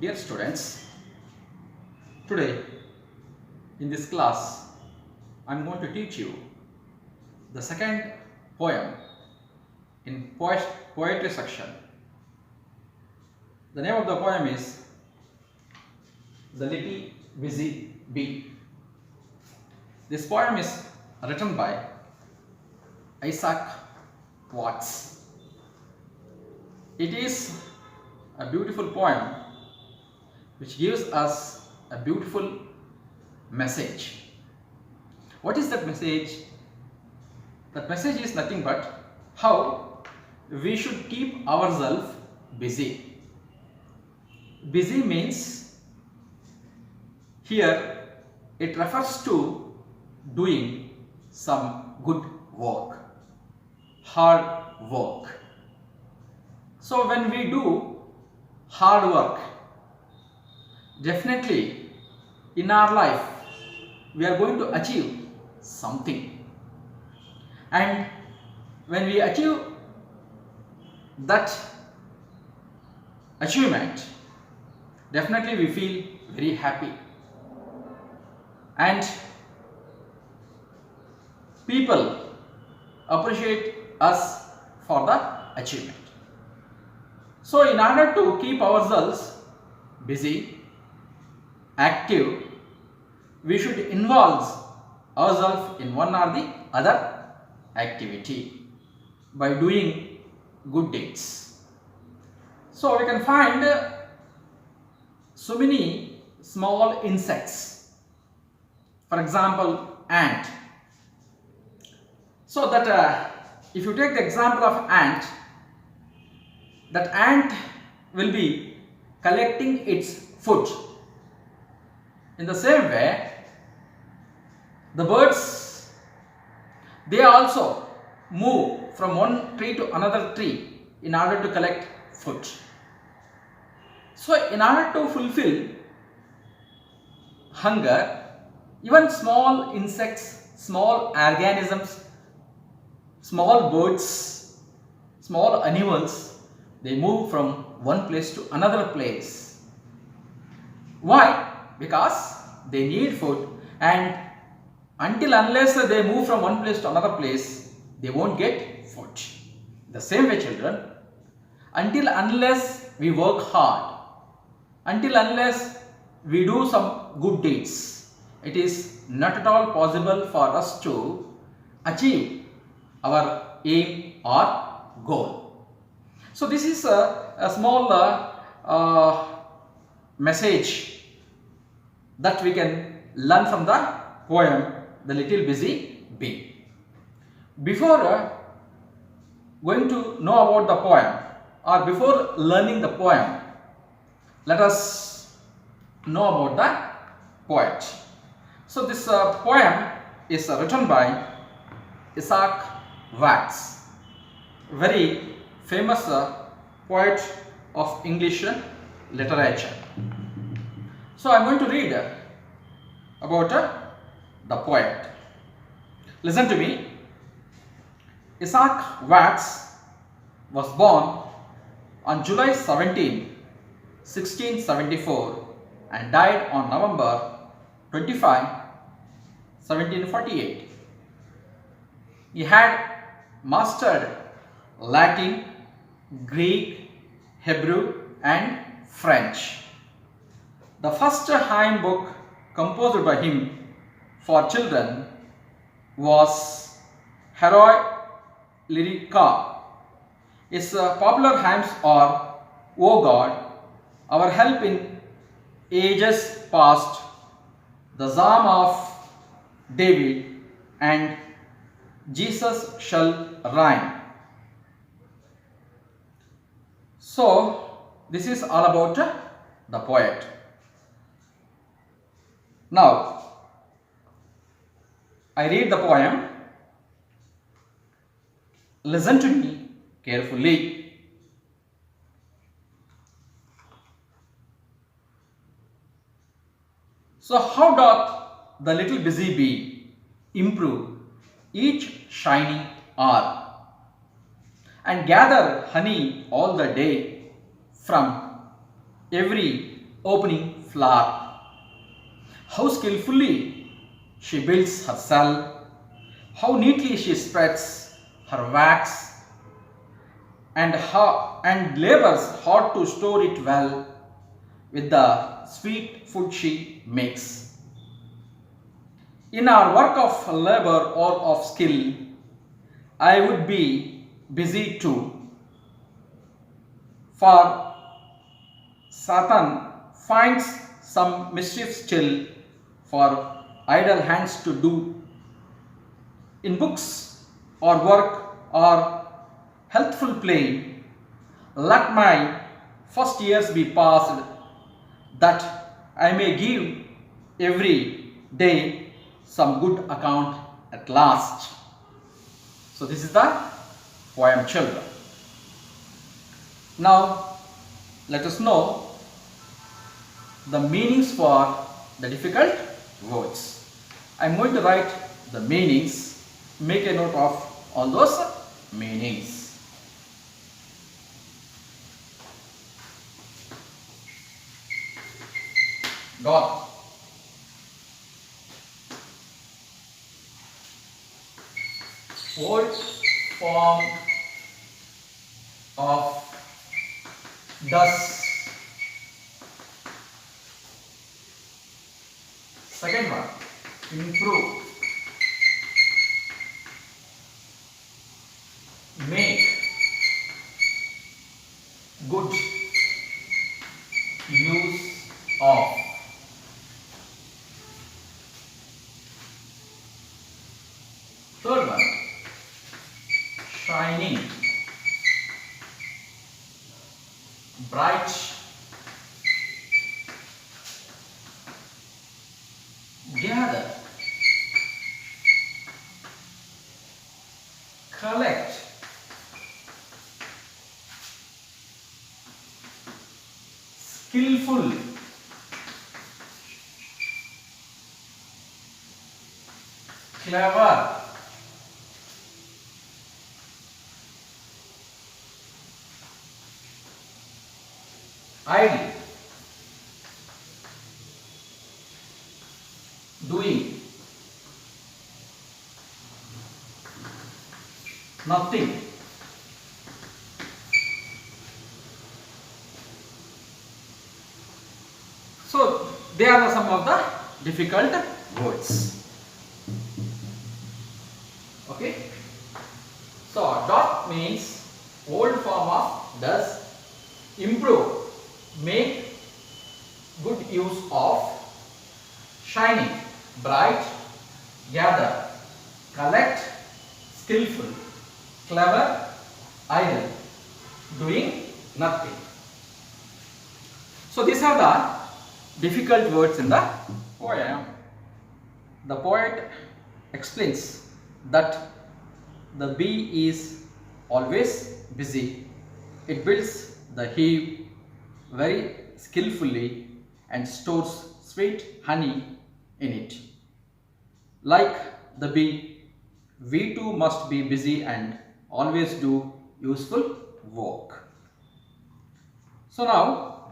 Dear students, today in this class I am going to teach you the second poem in poetry section. The name of the poem is The Little Busy Bee. This poem is written by Isaac Watts. It is a beautiful poem which gives us a beautiful message. What is that message? That message is nothing but how we should keep ourselves busy. Busy means here it refers to doing some good work, hard work. So when we do hard work, definitely in our life we are going to achieve something, and when we achieve that achievement, definitely we feel very happy, and people appreciate us for the achievement. So in order to keep ourselves busy, active, we should involve ourselves in one or the other activity by doing good deeds. So we can find so many small insects. For example, ant. So that if you take the example of ant, that ant will be collecting its food. In the same way, the birds, they also move from one tree to another tree in order to collect food. So in order to fulfill hunger, even small insects, small organisms, small birds, small animals, they move from one place to another place. Why? Because they need food, and until unless they move from one place to another place, they won't get food. The same way, children, until unless we work hard, until unless we do some good deeds, it is not at all possible for us to achieve our aim or goal. So this is a small message that we can learn from the poem The Little Busy Bee. Before going to know about the poem, or before learning the poem, let us know about the poet. So this poem is written by Isaac Watts, very famous poet of English literature. So I am going to read about the poet. Listen to me. Isaac Watts was born on July 17, 1674 and died on November 25, 1748. He had mastered Latin, Greek, Hebrew and French. The first hymn book composed by him for children was Heroi Lyrica. His popular hymns are O God, Our Help in Ages Past, the Psalm of David, and Jesus Shall Reign. So this is all about the poet. Now I read the poem. Listen to me carefully. So how doth the little busy bee improve each shining hour, and gather honey all the day from every opening flower. How skillfully she builds her cell, how neatly she spreads her wax, and labors hard to store it well with the sweet food she makes. In our work of labor or of skill, I would be busy too. For Satan finds some mischief still for idle hands to do. In books or work or healthful play, let my first years be passed, that I may give every day some good account at last. So this is the poem Children. Now let us know the meanings for the difficult words. I am going to write the meanings. Make a note of all those meanings. God. Old form of does. Second one, improve. Make. Good use of. Third one, shining, bright, gather, collect, skillful, clever, idle, doing, nothing, so they are some of the difficult words. Okay, so dot means old form of does, improve, make good use of, shining, bright, gather, collect, skillful, clever, idle, doing, nothing. So these are the difficult words in the poem. The poet explains that the bee is always busy. It builds the hive very skillfully and stores sweet honey in it. Like the bee, we too must be busy and always do useful work. So now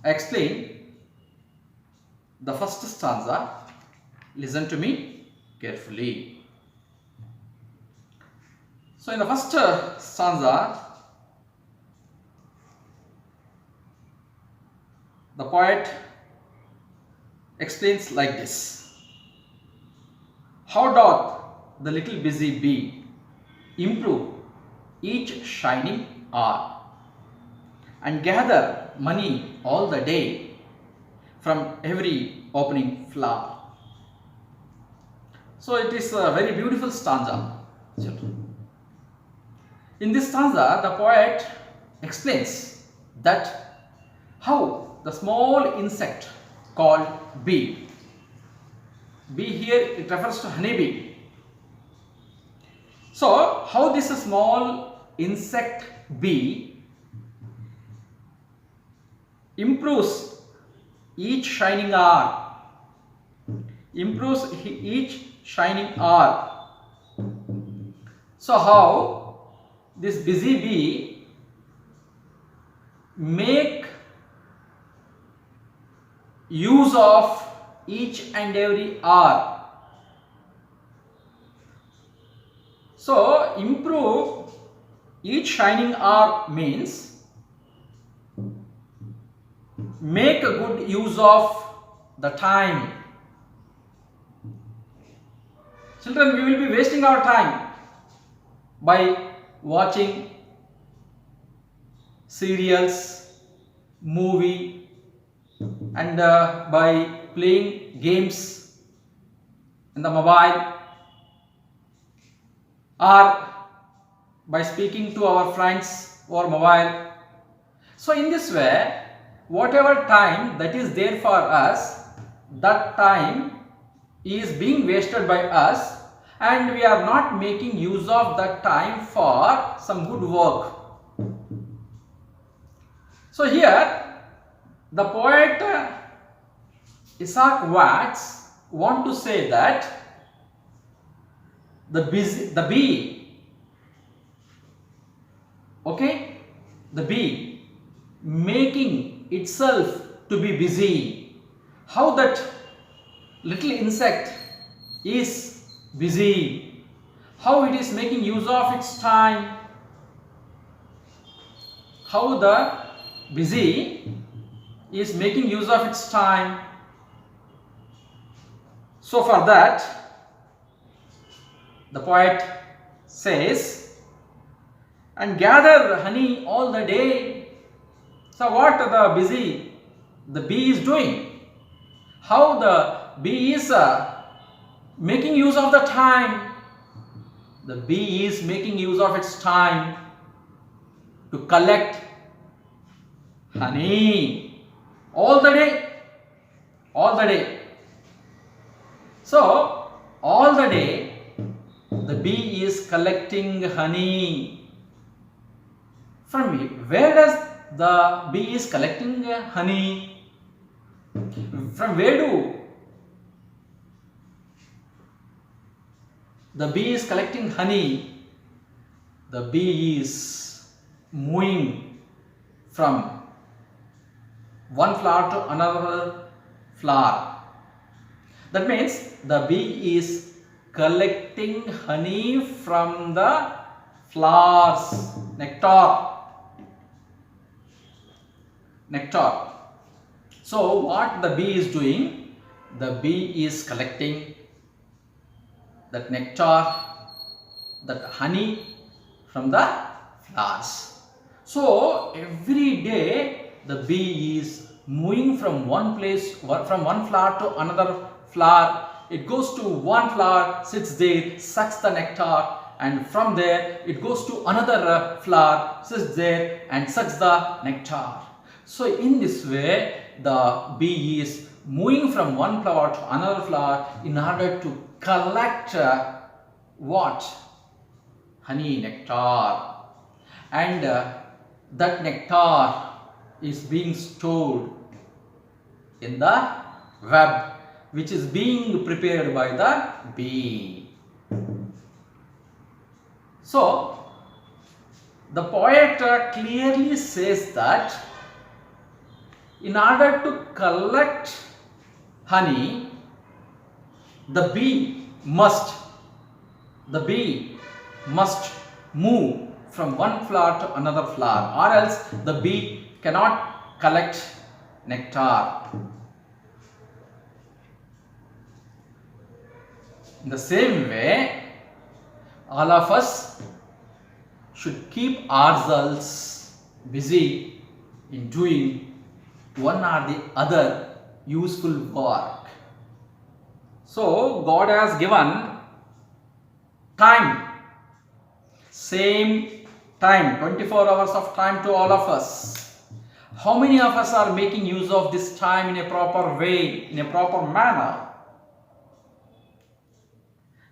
I explain the first stanza. Listen to me carefully. So in the first stanza, the poet explains like this: how doth the little busy bee improve each shining hour, and gather money all the day from every opening flower. So it is a very beautiful stanza, children. In this stanza, the poet explains that how the small insect called bee here it refers to honeybee. So how this small insect bee improves each shining hour, So how this busy bee make use of each and every hour. So improve each shining hour means make a good use of the time. Children, we will be wasting our time by watching serials, movie, and by playing games in the mobile, or by speaking to our friends over mobile. So in this way, whatever time that is there for us, that time is being wasted by us, and we are not making use of that time for some good work. So here the poet Isaac Watts want to say that the bee, okay, the bee making itself to be busy. How that little insect is busy, how it is making use of its time, how the busy is making use of its time. So for that, the poet says, and gather honey all the day. So what the bee is doing? How the bee is making use of the time? The bee is making use of its time to collect honey all the day, all the day. So all the day the bee is collecting honey. From where does the bee is collecting honey? From where do the bee is collecting honey? The bee is moving from one flower to another flower. That means the bee is collecting honey from the flowers, nectar. So what the bee is doing? The bee is collecting that nectar, that honey from the flowers. So every day the bee is moving from one place, from one flower to another flower. It goes to one flower, sits there, sucks the nectar, and from there it goes to another flower, sits there and sucks the nectar. So in this way the bee is moving from one flower to another flower in order to collect what? Honey, nectar. And that nectar is being stored in the web which is being prepared by the bee. So the poet clearly says that in order to collect honey, the bee must move from one flower to another flower, or else the bee cannot collect nectar. In the same way, all of us should keep ourselves busy in doing one or the other useful work. So God has given time, same time, 24 hours of time to all of us. How many of us are making use of this time in a proper way, in a proper manner?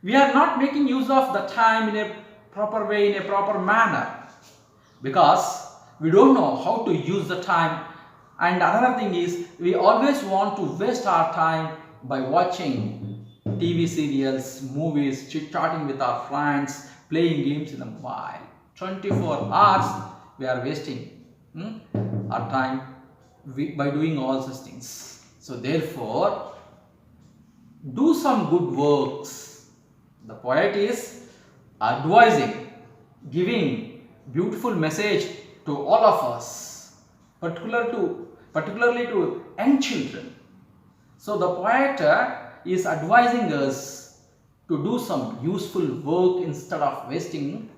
We are not making use of the time in a proper way, in a proper manner, because we don't know how to use the time. And another thing is, we always want to waste our time by watching TV serials, movies, chit-chatting with our friends, playing games in the mobile. 24 hours we are wasting our time by doing all such things. So therefore, do some good works. The poet is advising, giving beautiful message to all of us, particularly to young children. So the poet is advising us to do some useful work instead of wasting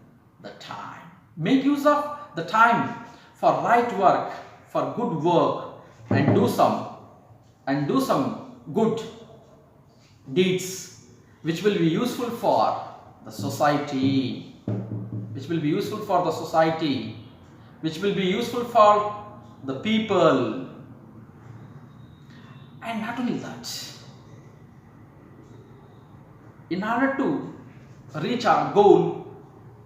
the time. Make use of the time for right work, for good work, and do some good deeds which will be useful for the society, which will be useful for the society, which will be useful for the people. And not only that, in order to reach our goal,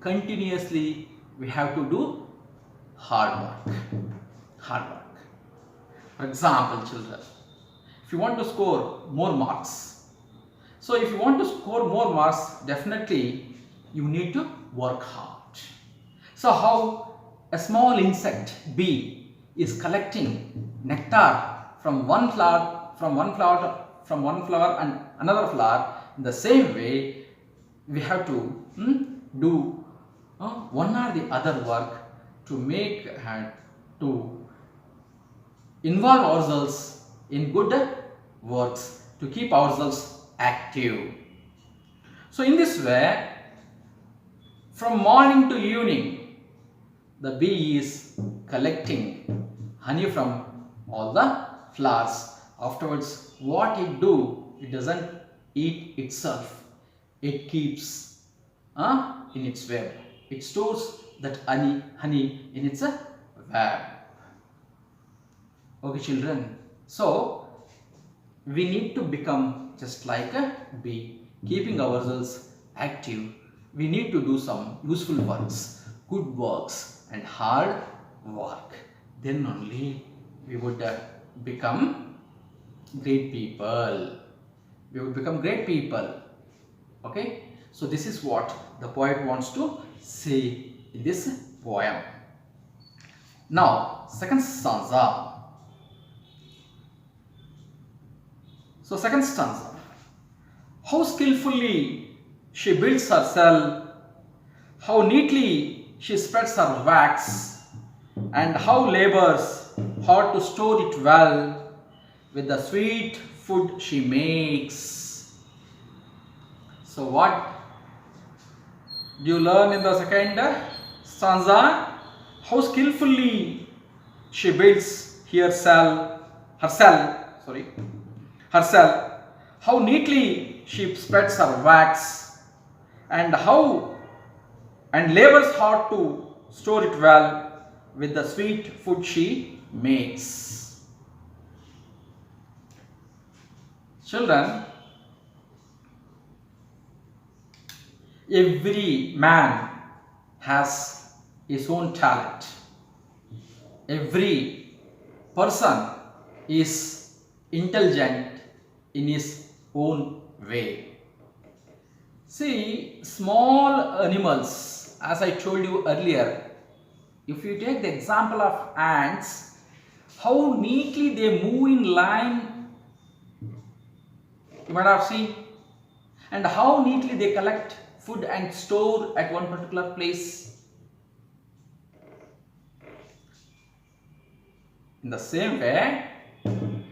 continuously we have to do hard work. Hard work. For example, children, if you want to score more marks, so if you want to score more marks, definitely you need to work hard. So how a small insect, bee, is collecting nectar from one flower and another flower, in the same way we have to do one or the other work to make to involve ourselves in good works, to keep ourselves active. So in this way, from morning to evening, the bee is collecting honey from all the flowers. Afterwards, what it do? It doesn't eat itself. It keeps in its web. It stores that honey in its web. Okay, children. So we need to become just like a bee, keeping ourselves active. We need to do some useful works, good works, and hard work. Then only we would become great people. We would become great people. Okay, so this is what the poet wants to say in this poem. Now, second stanza. So, second stanza. How skillfully she builds her cell, how neatly she spreads her wax, and how labors hard to store it well with the sweet food she makes. So what do you learn in the second stanza? How skillfully she builds her cell, how neatly she spreads her wax, and labors hard to store it well with the sweet food she makes. Children, every man has his own talent. Every person is intelligent in his own way. See, small animals, as I told you earlier, if you take the example of ants, how neatly they move in line, you might have seen, and how neatly they collect food and store at one particular place. In the same way,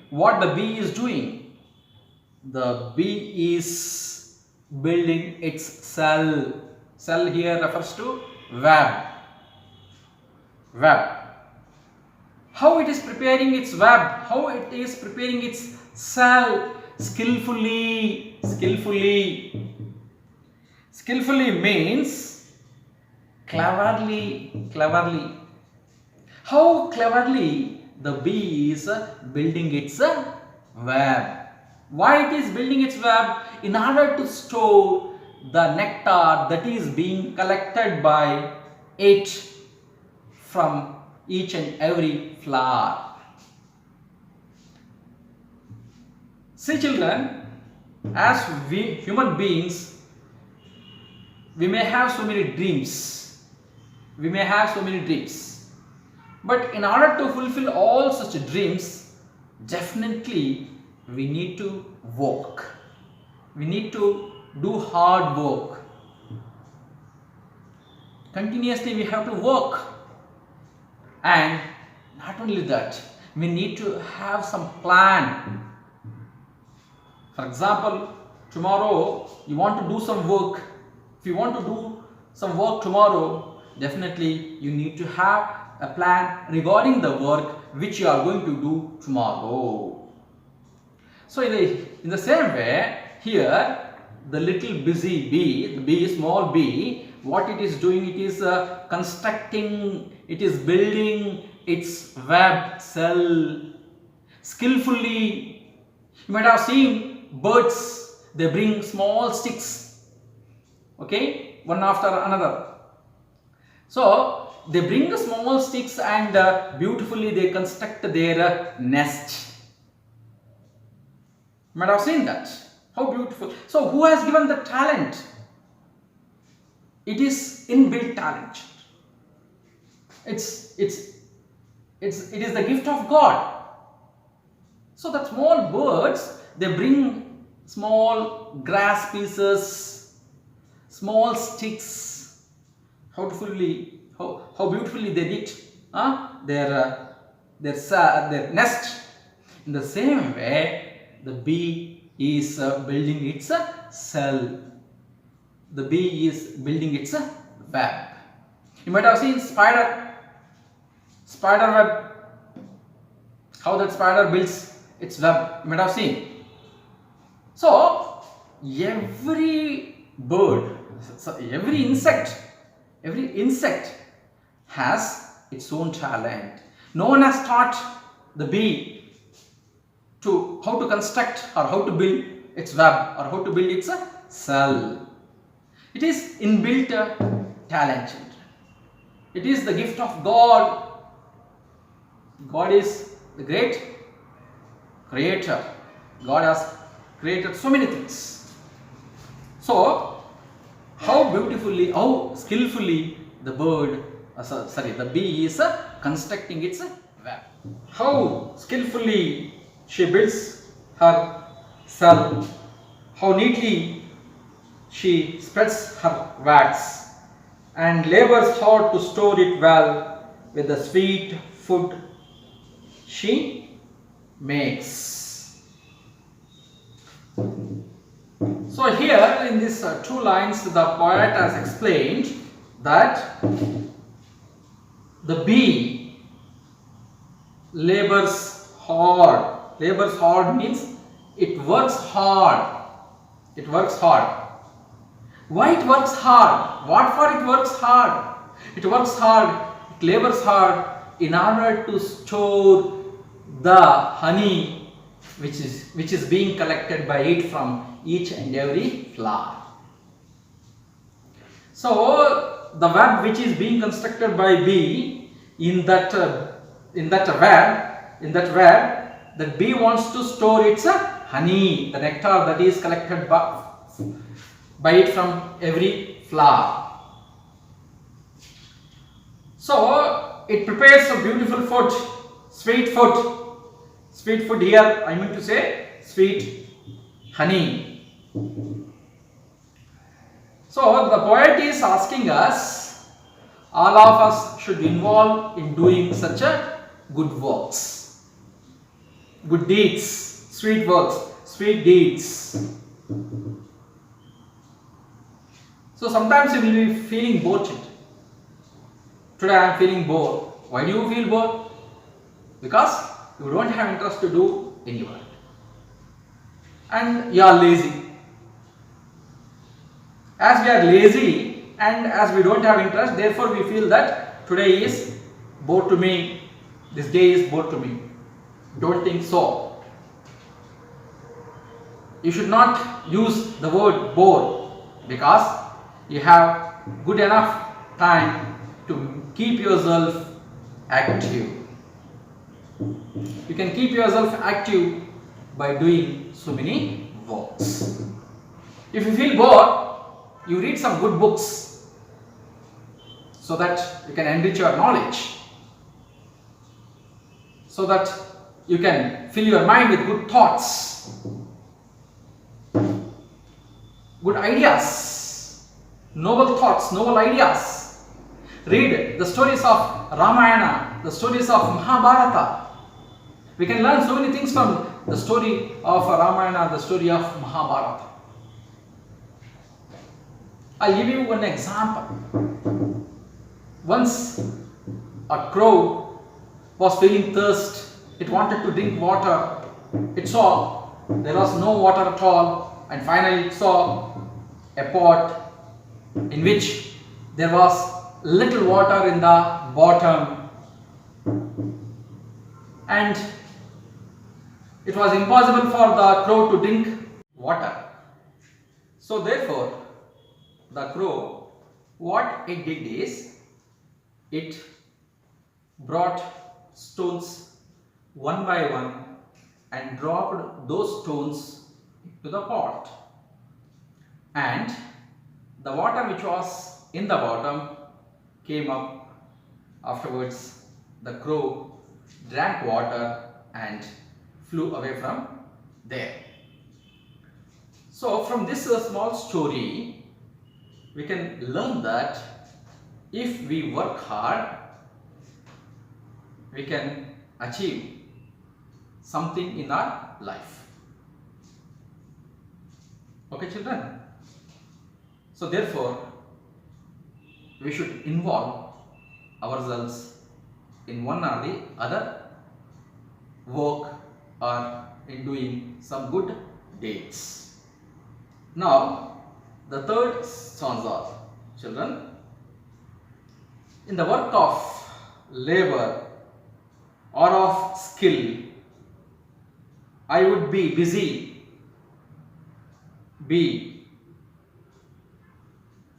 what the bee is doing, the bee is building its cell. Cell here refers to web. How it is preparing its web, how it is preparing its cell? Skillfully means cleverly. How cleverly the bee is building its web. Why it is building its web? In order to store the nectar that is being collected by it from each and every flower. See, children, as we human beings, we may have so many dreams. But in order to fulfill all such dreams, definitely we need to work. We need to do hard work. Continuously we have to work. And not only that, we need to have some plan. For example, tomorrow you want to do some work. If you want to do some work tomorrow, definitely you need to have a plan regarding the work which you are going to do tomorrow. So in the same way, here the little busy bee, the bee, small bee, what it is doing, it is constructing, it is building its web cell skillfully. You might have seen birds, they bring small sticks, okay, one after another. So they bring the small sticks and beautifully they construct their nest. You might have seen that. How beautiful. So who has given the talent? It is inbuilt talent. It is the gift of God. So the small birds, they bring small grass pieces, small sticks. How beautifully they knit their nest. In the same way, the bee is building its cell. The bee is building its web. You might have seen spider web. How that spider builds its web. You might have seen. So every bird, every insect has its own talent. No one has taught the bee to how to construct or how to build its web or how to build its cell. It is inbuilt talent. It is the gift of God. God is the great creator. God has created so many things. So how beautifully, how skillfully the bee is constructing its web. How skillfully she builds her cell. How neatly she spreads her wax and labors hard to store it well with the sweet food she makes. So here in these two lines, the poet has explained that the bee labors hard. Labors hard means it works hard. It works hard. Why it works hard? What for it works hard? It works hard, it labors hard in order to store the honey which is being collected by it from each and every flower. So the web which is being constructed by bee, in that web, the bee wants to store its honey, the nectar that is collected by it from every flower. So it prepares a beautiful food, sweet food. Sweet food here, I mean to say sweet honey. So the poet is asking us, all of us should involve in doing such a good works, good deeds, sweet works, sweet deeds. So sometimes you will be feeling bored. Today I am feeling bored. Why do you feel bored? Because you don't have interest to do any work. And you are lazy. As we are lazy and as we don't have interest, therefore we feel that today is bored to me. This day is bored to me. Don't think so. You should not use the word bored, because you have good enough time to keep yourself active. You can keep yourself active by doing so many works. If you feel bored, you read some good books so that you can enrich your knowledge, so that you can fill your mind with good thoughts. good ideas, noble thoughts, noble ideas. Read the stories of Ramayana, the stories of Mahabharata. We can learn so many things from the story of Ramayana, the story of Mahabharata. I'll give you one example. Once a crow was feeling thirst. It wanted to drink water. It saw there was no water at all, and finally it saw a pot in which there was little water in the bottom, and it was impossible for the crow to drink water. So therefore the crow, what it did is, it brought stones one by one and dropped those stones into the pot, and the water which was in the bottom came up. Afterwards the crow drank water and flew away from there. So from this small story we can learn that if we work hard, we can achieve something in our life. Okay, children? So therefore we should involve ourselves in one or the other work or in doing some good deeds. Now the third stanza, children. In the work of labor or of skill, I would be busy,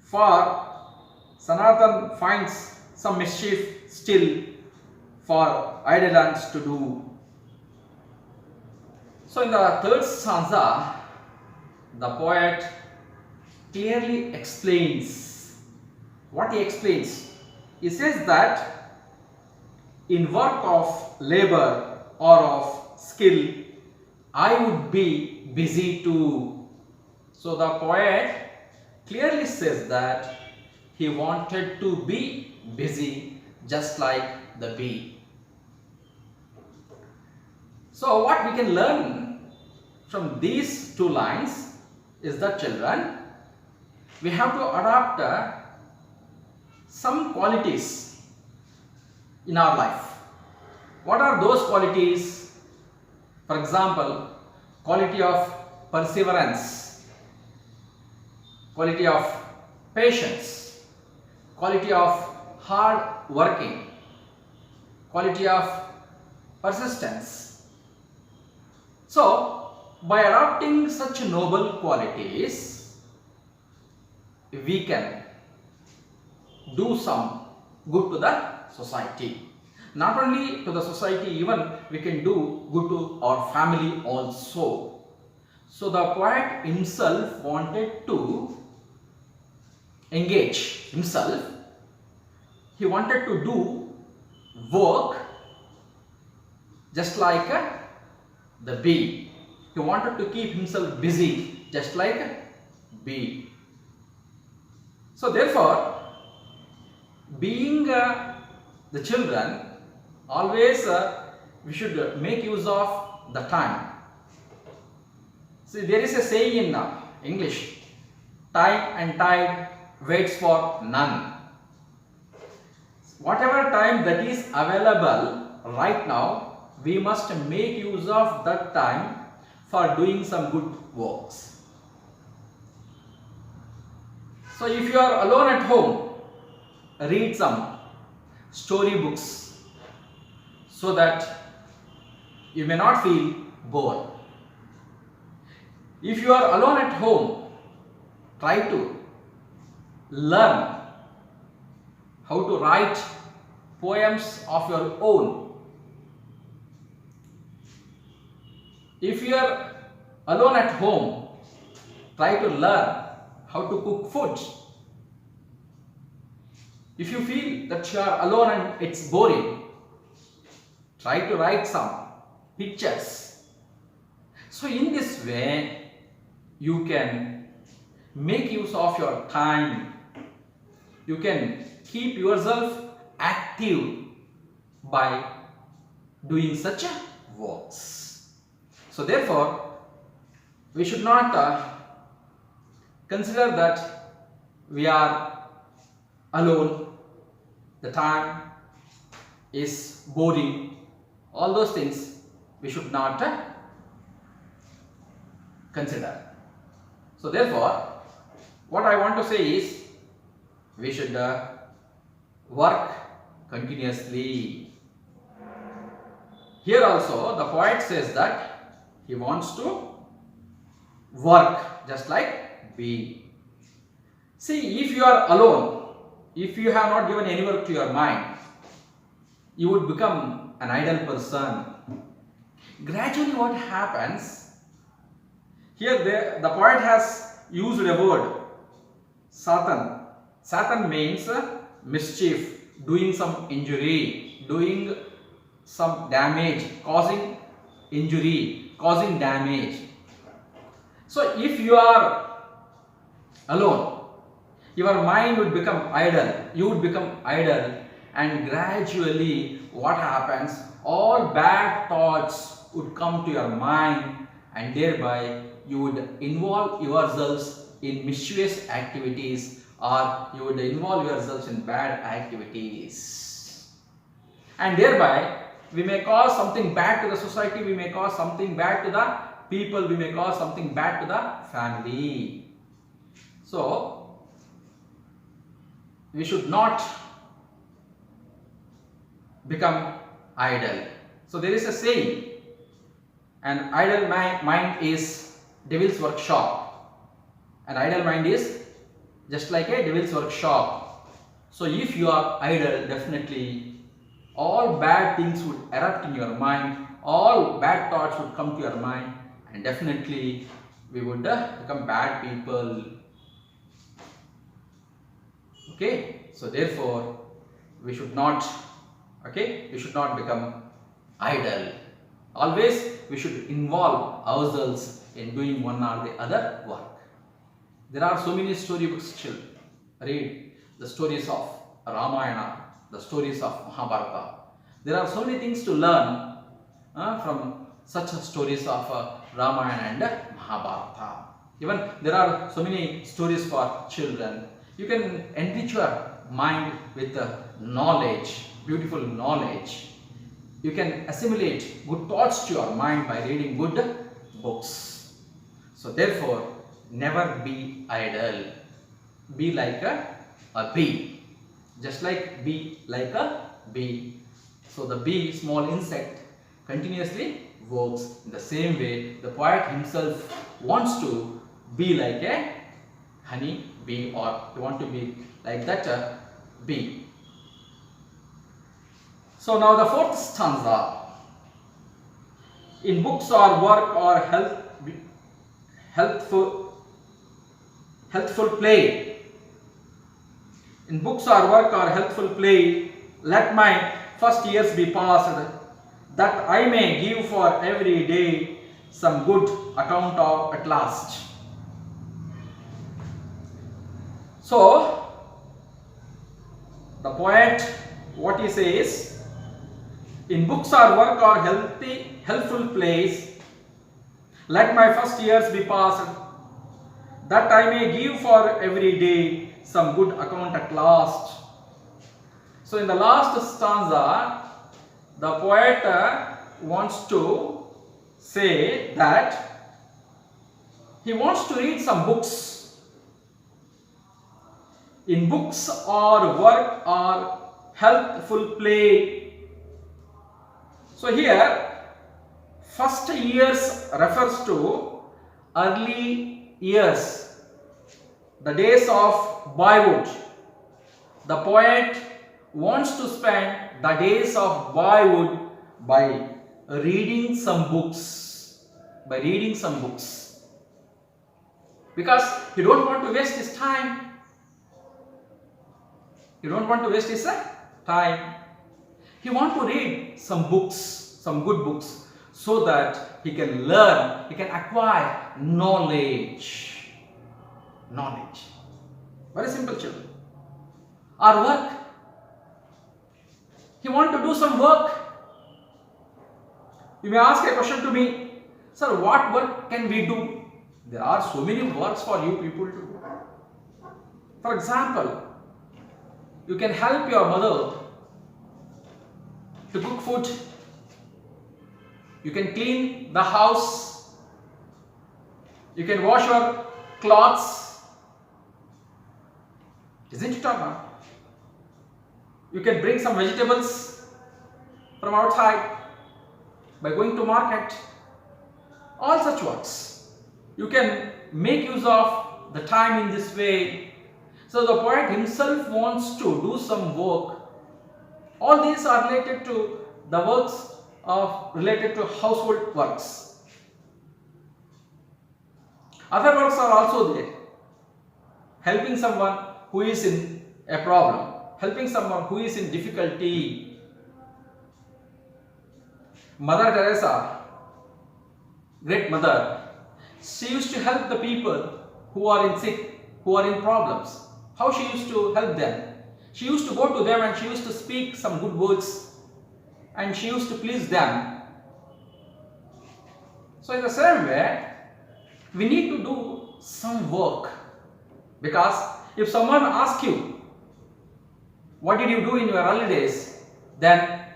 for Sanatan finds some mischief still for idlers to do. So in the third stanza, the poet clearly explains. What he explains? He says that in work of labor or of skill, I would be busy too. So the poet clearly says that he wanted to be busy just like the bee. So what we can learn from these two lines is that, children, we have to adopt some qualities in our life. What are those qualities? For example, quality of perseverance, quality of patience, quality of hard working, quality of persistence. So by adopting such noble qualities, we can do some good to the society. Not only to the society, even we can do good to our family also. So the poet himself wanted to engage himself. He wanted to do work just like the bee. He wanted to keep himself busy just like a bee. So therefore, being the children, always we should make use of the time. See, there is a saying in English, time and tide waits for none. Whatever time that is available right now, we must make use of that time for doing some good works. So if you are alone at home, read some story books so that you may not feel bored. If you are alone at home, try to learn how to write poems of your own. If you are alone at home, try to learn how to cook food. If you feel that you are alone and it's boring, try to write some pictures. So in this way, you can make use of your time. You can keep yourself active by doing such works. So therefore, we should not consider that we are alone, the time is boring, all those things we should not consider. So therefore, what I want to say is, we should work continuously. Here also the poet says that he wants to work just like bee. See, if you are alone, if you have not given any work to your mind, you would become an idle person. Gradually what happens, here the poet has used a word, Satan. Satan means mischief, doing some injury, doing some damage, causing injury, causing damage. So if you are alone, your mind would become idle, you would become idle, and gradually what happens, all bad thoughts would come to your mind, and thereby you would involve yourselves in mischievous activities, or you would involve yourselves in bad activities, and thereby we may cause something bad to the society, we may cause something bad to the people, we may cause something bad to the family. So we should not become idle. So there is a saying, an idle mind is devil's workshop. An idle mind is just like a devil's workshop. So if you are idle, definitely all bad things would erupt in your mind, all bad thoughts would come to your mind, and definitely we would become bad people. Okay, so therefore we should not, we should not become idle. Always we should involve ourselves in doing one or the other work. There are so many storybooks still. Read the stories of Ramayana, the stories of Mahabharata. There are so many things to learn from such stories of Ramayana and Mahabharata. Even there are so many stories for children. You can enrich your mind with knowledge, beautiful knowledge. You can assimilate good thoughts to your mind by reading good books. So therefore, never be idle. Be like a bee. Just like be like a bee. So the bee, small insect, continuously works. In the same way, the poet himself wants to be like a honey bee, or you want to be like that bee. So now the fourth stanza. In books or work or healthful play. In books or work or healthful play, let my first years be passed, that I may give for every day some good account of at last. So the poet, what he says, in books or work or healthful plays, let my first years be passed, that I may give for every day some good account at last. So in the last stanza, the poet wants to say that he wants to read some books. In books or work or healthful play. So here, first years refers to early years, the days of boyhood. The poet wants to spend the days of boyhood by reading some books. Because he don't want to waste his time. He want to read some books, some good books, so that he can learn, he can acquire knowledge. Knowledge. Very simple, children. Or work. He want to do some work. You may ask a question to me, sir, what work can we do? There are so many works for you people to do. For example, you can help your mother to cook food. You can clean the house. You can wash your clothes. Isn't it or not? You can bring some vegetables from outside by going to market. All such works. You can make use of the time in this way. So the poet himself wants to do some work. All these are related to the works related to household works. Other works are also there. Helping someone who is in a problem. Helping someone who is in difficulty. Mother Teresa, great mother, she used to help the people who are in sick, who are in problems. How she used to help them? She used to go to them and she used to speak some good words and she used to please them. So in the same way, we need to do some work, because if someone asks you, what did you do in your early days, then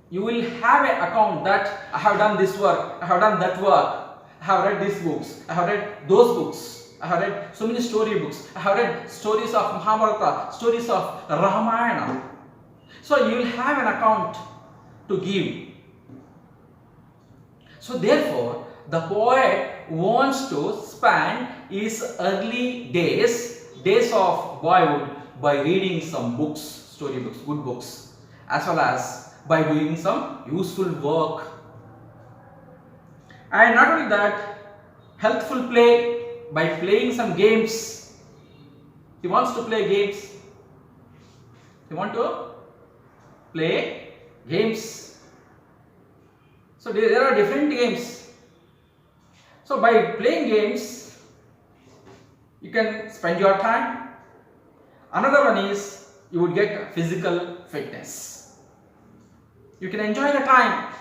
you will have an account that I have done this work, I have done that work, I have read these books, I have read those books. I have read so many story books. I have read stories of Mahabharata, stories of Ramayana. So you will have an account to give. So therefore, the poet wants to spend his early days of boyhood, by reading some books, story books, good books, as well as by doing some useful work. And not only that, healthful play, by playing some games. He wants to play games. He wants to play games. So there are different games. So by playing games, you can spend your time. Another one is you would get physical fitness. You can enjoy the time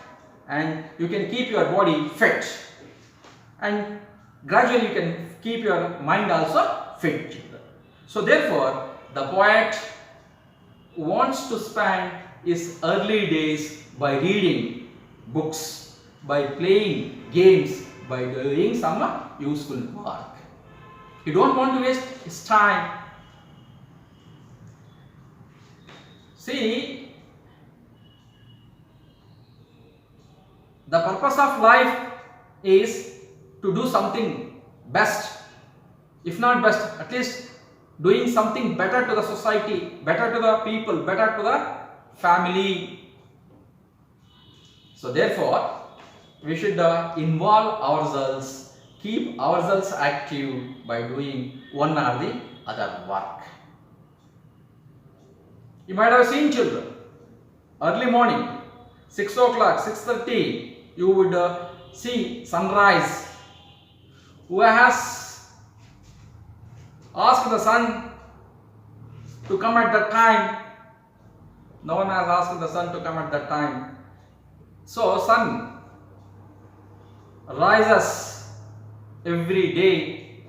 and you can keep your body fit. And gradually you can keep your mind also fit. So therefore, the poet wants to spend his early days by reading books, by playing games, by doing some useful work. He don't want to waste his time. See, the purpose of life is to do something best. If not best, at least doing something better to the society, better to the people, better to the family. So therefore, we should involve ourselves, keep ourselves active by doing one or the other work. You might have seen children, early morning, 6 o'clock, 6:30, you would see sunrise. Who has asked the sun to come at that time? No one has asked the sun to come at that time. So sun rises every day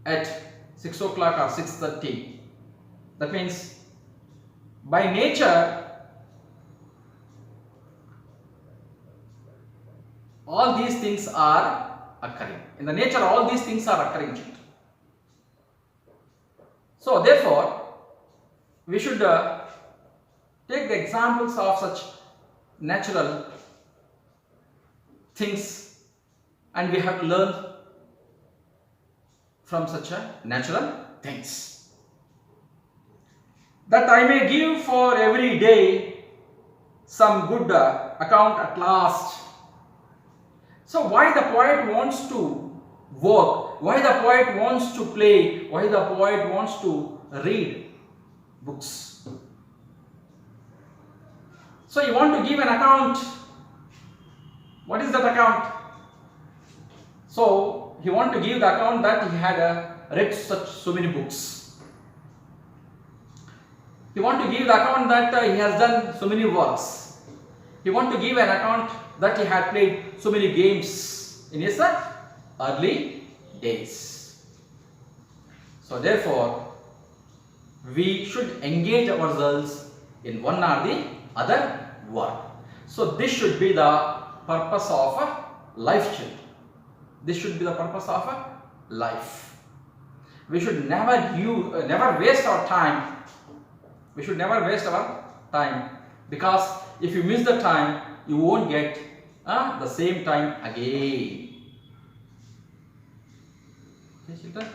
at 6 o'clock or 6:30. That means by nature, all these things are occurring. In the nature, all these things are occurring. So therefore, we should take the examples of such natural things, and we have to learn from such natural things. That I may give for every day some good account at last. So why the poet wants to work, why the poet wants to play, why the poet wants to read books? So you want to give an account. What is that account? So he want to give the account that he had read so many books. He want to give the account that he has done so many works. He want to give an account that he had played so many games in his early days. So therefore, we should engage ourselves in one or the other work. So this should be the purpose of a life, children. This should be the purpose of a life. We should never waste our time. We should never waste our time, because if you miss the time, you won't get the same time again. Okay, children?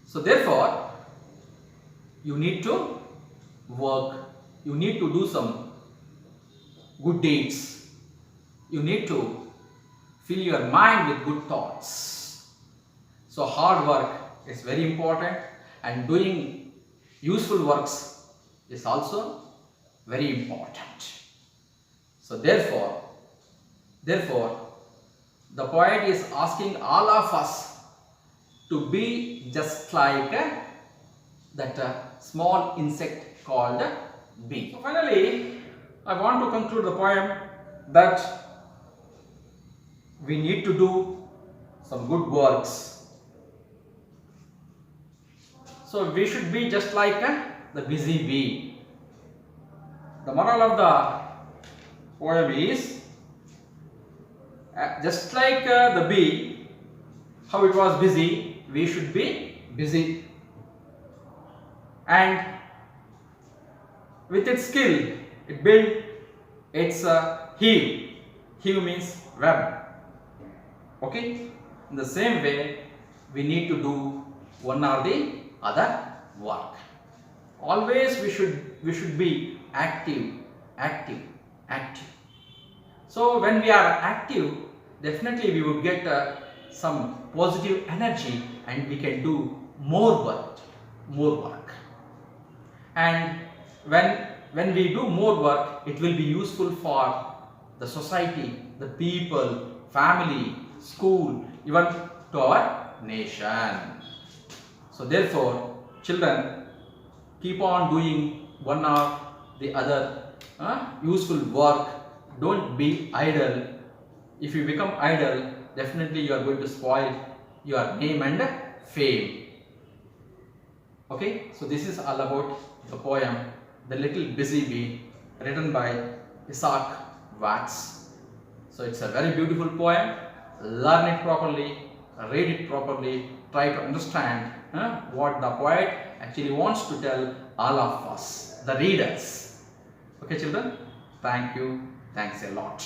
So therefore, you need to work, you need to do some good deeds, you need to fill your mind with good thoughts. So hard work is very important, and doing useful works is also very important. So therefore, the poet is asking all of us to be just like that small insect called bee. So finally, I want to conclude the poem that we need to do some good works. So we should be just like the busy bee. The moral of the poem is just like the bee, how it was busy, we should be busy. And with its skill, it built its hive. Hive means web. Okay? In the same way, we need to do one or the other work. Always we should be active. So when we are active, definitely we would get some positive energy, and we can do more work. And when we do more work, it will be useful for the society, the people, family, school, even to our nation. So therefore, children, keep on doing one or the other useful work. Don't be idle. If you become idle, definitely you are going to spoil your name and fame. Okay, so this is all about the poem The Little Busy Bee, written by Isaac Watts. So it's a very beautiful poem. Learn it properly, read it properly, try to understand what the poet actually wants to tell all of us, the readers. Okay children, thank you, thanks a lot.